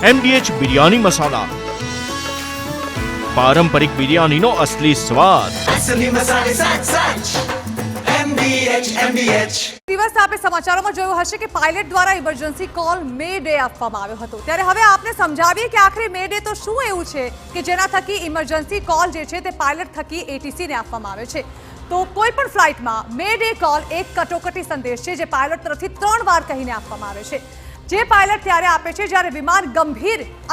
MDH biryani મસાલા, પારંપરિક બિરયાનીનો અસલી સ્વાદ. असली मसाले साच साच MDH દિવસ આપે સમાચારોમાં જોયું હશે કે પાયલટ દ્વારા ઇમરજન્સી કોલ મે ડે આપવામાં આવ્યો હતો. ત્યારે હવે આપને સમજાવીએ કે આખરે મે ડે તો શું એવું છે કે જેના થકી ઇમરજન્સી કોલ જે છે તે પાયલટ થકી ATC ને આપવામાં આવે છે. તો કોઈ પણ ફ્લાઇટમાં મે ડે કોલ એક કટોકટી સંદેશ છે જે પાયલટ તરફથી 3 વાર કહીને આપવામાં આવે છે. જે પાયલટ ત્યારે આપે છે જ્યારે વિમાન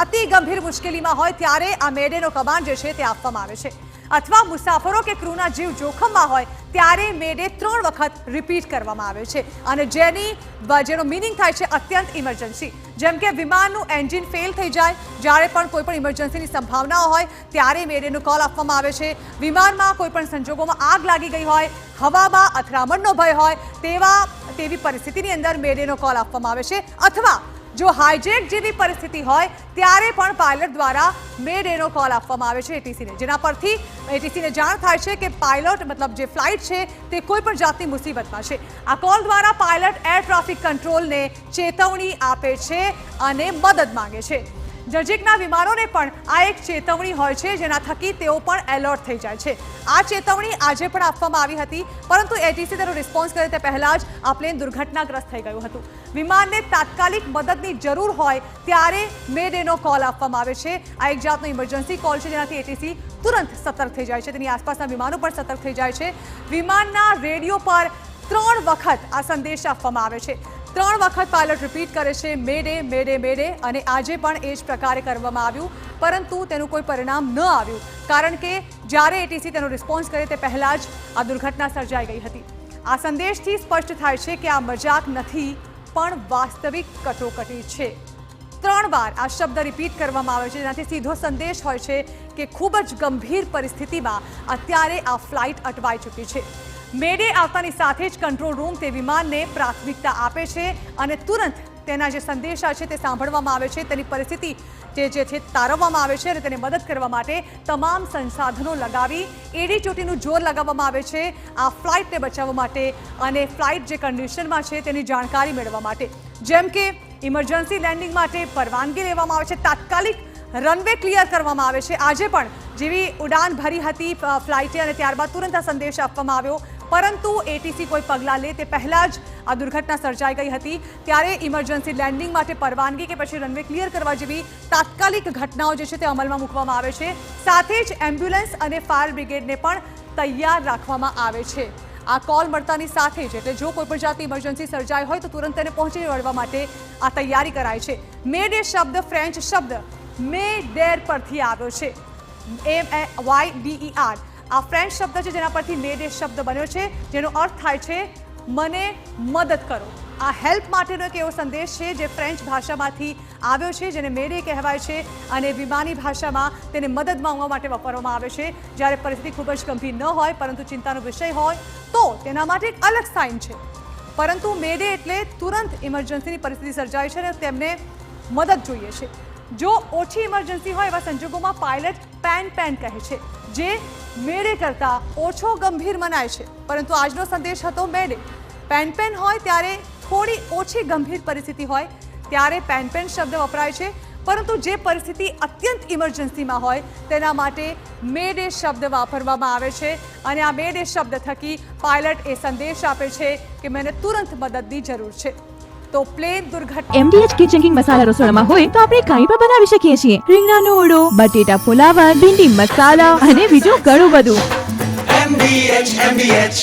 અતિ ગંભીર મુશ્કેલીમાં હોય ત્યારે આ મે ડેનો કમાન્ડ જે છે તે આપવામાં આવે છે, અથવા મુસાફરો કે ક્રૂના જીવ જોખમમાં હોય ત્યારે મે ડે 3 વખત રિપીટ કરવામાં આવે છે, અને જેનો મીનિંગ થાય છે અત્યંત ઇમરજન્સી. જેમ કે વિમાનનું એન્જિન ફેલ થઈ જાય, જ્યારે પણ કોઈ પણ ઇમરજન્સીની સંભાવના હોય ત્યારે મે ડેનો કોલ આપવામાં આવે છે. વિમાનમાં કોઈ પણ સંજોગોમાં આગ લાગી ગઈ હોય, હવામાં અથડામણનો ભય હોય તેવી પરિસ્થિતિની અંદર મે ડેનો કોલ આપવામાં આવે છે, અથવા જો હાઇજેક જેવી પરિસ્થિતિ હોય ત્યારે પણ પાયલટ દ્વારા મે ડેનો કોલ આપવામાં આવે છે ATCને, જેના પરથી ATCને જાણ થાય છે કે પાયલટ મતલબ જે ફ્લાઇટ છે તે કોઈ પણ જાતની મુસીબતમાં છે. આ કોલ દ્વારા પાયલટ એર ટ્રાફિક કંટ્રોલને ચેતવણી આપે છે અને મદદ માંગે છે. નજીકના વિમાનોને પણ આ એક ચેતવણી હોય છે, જેના થકી તેઓ પણ એલર્ટ થઈ જાય છે. આ ચેતવણી આજે પણ આપવામાં આવી હતી, પરંતુ ATC તેનો રિસ્પોન્સ કરે તે પહેલા જ આ પ્લેન દુર્ઘટનાગ્રસ્ત થઈ ગયું હતું. વિમાનને તાત્કાલિક મદદની જરૂર હોય ત્યારે મે ડેનો કોલ આપવામાં આવે છે. આ એક જાતનો ઇમરજન્સી કોલ છે, જેનાથી ATC તુરંત સતર્ક થઈ જાય છે, તેની આસપાસના વિમાનો પણ સતર્ક થઈ જાય છે. વિમાનના રેડિયો પર 3 વખત આ સંદેશ આપવામાં આવે છે. 3 વખત પાયલટ રિપીટ કરે છે મે ડે મે ડે મે ડે, અને આજે પણ એ જ પ્રકારે કરવામાં આવ્યું, પરંતુ તેનું કોઈ પરિણામ ન આવ્યું, કારણ કે જ્યારે ATC તેનો રિસ્પોન્સ કરે તે પહેલા જ આ દુર્ઘટના સર્જાઈ ગઈ હતી. આ સંદેશથી સ્પષ્ટ થાય છે કે આ મજાક નથી, પણ વાસ્તવિક કટોકટી છે. 3 વાર આ શબ્દ રિપીટ કરવામાં આવે છે, જેનાથી સીધો સંદેશ હોય છે કે ખૂબ જ ગંભીર પરિસ્થિતિમાં અત્યારે આ ફ્લાઇટ અટવાઈ ચૂકી છે. મે ડે આવતાની સાથે જ કંટ્રોલ રૂમ તે વિમાનને પ્રાથમિકતા આપે છે અને તુરંત તેના જે સંદેશા છે તે સાંભળવામાં આવે છે, તેની પરિસ્થિતિ જે છે તારવવામાં આવે છે, અને તેને મદદ કરવા માટે તમામ સંસાધનો લગાવી એડી ચોટીનું જોર લગાવવામાં આવે છે આ ફ્લાઇટને બચાવવા માટે અને ફ્લાઇટ જે કન્ડિશનમાં છે તેની જાણકારી મેળવવા માટે. જેમ કે ઇમરજન્સી લેન્ડિંગ માટે પરવાનગી લેવામાં આવે છે, તાત્કાલિક રનવે ક્લિયર કરવામાં આવે છે. આજે પણ જેવી ઉડાન ભરી હતી ફ્લાઇટે અને ત્યારબાદ તુરંત આ સંદેશ આપવામાં આવ્યો, પરંતુ ATC કોઈ પગલાં લે તે પહેલાં જ આ દુર્ઘટના સર્જાઈ ગઈ હતી. ત્યારે ઇમરજન્સી લેન્ડિંગ માટે પરવાનગી કે પછી રનવે ક્લિયર કરવા જેવી તાત્કાલિક ઘટનાઓ જે છે તે અમલમાં મૂકવામાં આવે છે. સાથે જ એમ્બ્યુલન્સ અને ફાયર બ્રિગેડને પણ તૈયાર રાખવામાં આવે છે. આ કોલ મળતાની સાથે જ, એટલે જો કોઈ પણ જાતની ઇમરજન્સી સર્જાઈ હોય તો તુરંત તેને પહોંચી વળવા માટે આ તૈયારી કરાય છે. મે ડે શબ્દ ફ્રેન્ચ શબ્દ મે ડેર પરથી આવ્યો છે, MYDER. આ ફ્રેન્ચ શબ્દ છે જેના પરથી મે ડે શબ્દ બન્યો છે, જેનો અર્થ થાય છે મને મદદ કરો. આ હેલ્પ માટેનો એક એવો સંદેશ છે જે ફ્રેન્ચ ભાષામાંથી આવ્યો છે, જેને મે ડે કહેવાય છે, અને વિમાની ભાષામાં તેને મદદ માંગવા માટે વાપરવામાં આવે છે જ્યારે પરિસ્થિતિ ખૂબ જ ગંભીર ન હોય પરંતુ ચિંતાનો વિષય હોય તો તેના માટે એક અલગ સાઇન છે. પરંતુ મે ડે એટલે તુરંત ઇમરજન્સીની પરિસ્થિતિ સર્જાય છે અને તેમને મદદ જોઈએ છે. જો ઓછી ઇમરજન્સી હોય એવા સંજોગોમાં પાયલટ પેન કહે છે, જે મે ડે કરતાં ઓછો ગંભીર મનાય છે, પરંતુ આજનો સંદેશ હતો મે ડે. પેન હોય ત્યારે થોડી ઓછી ગંભીર પરિસ્થિતિ હોય ત્યારે પેન શબ્દ વપરાય છે, પરંતુ જે પરિસ્થિતિ અત્યંત ઇમરજન્સીમાં હોય તેના માટે મે ડે શબ્દ વાપરવામાં આવે છે, અને આ મે ડે શબ્દ થકી પાયલટ એ સંદેશ આપે છે કે મને તુરંત મદદની જરૂર છે. તો પ્લેન દુર્ઘટના MDH કિચન કિંગ મસાલા રસોડામાં હોય તો આપણે કંઈ પણ બનાવી શકીએ છીએ. રીંગણાનો ઓળો, બટેટા ફુલાવર, ભીંડી મસાલા અને બીજું ઘણું બધું. MDH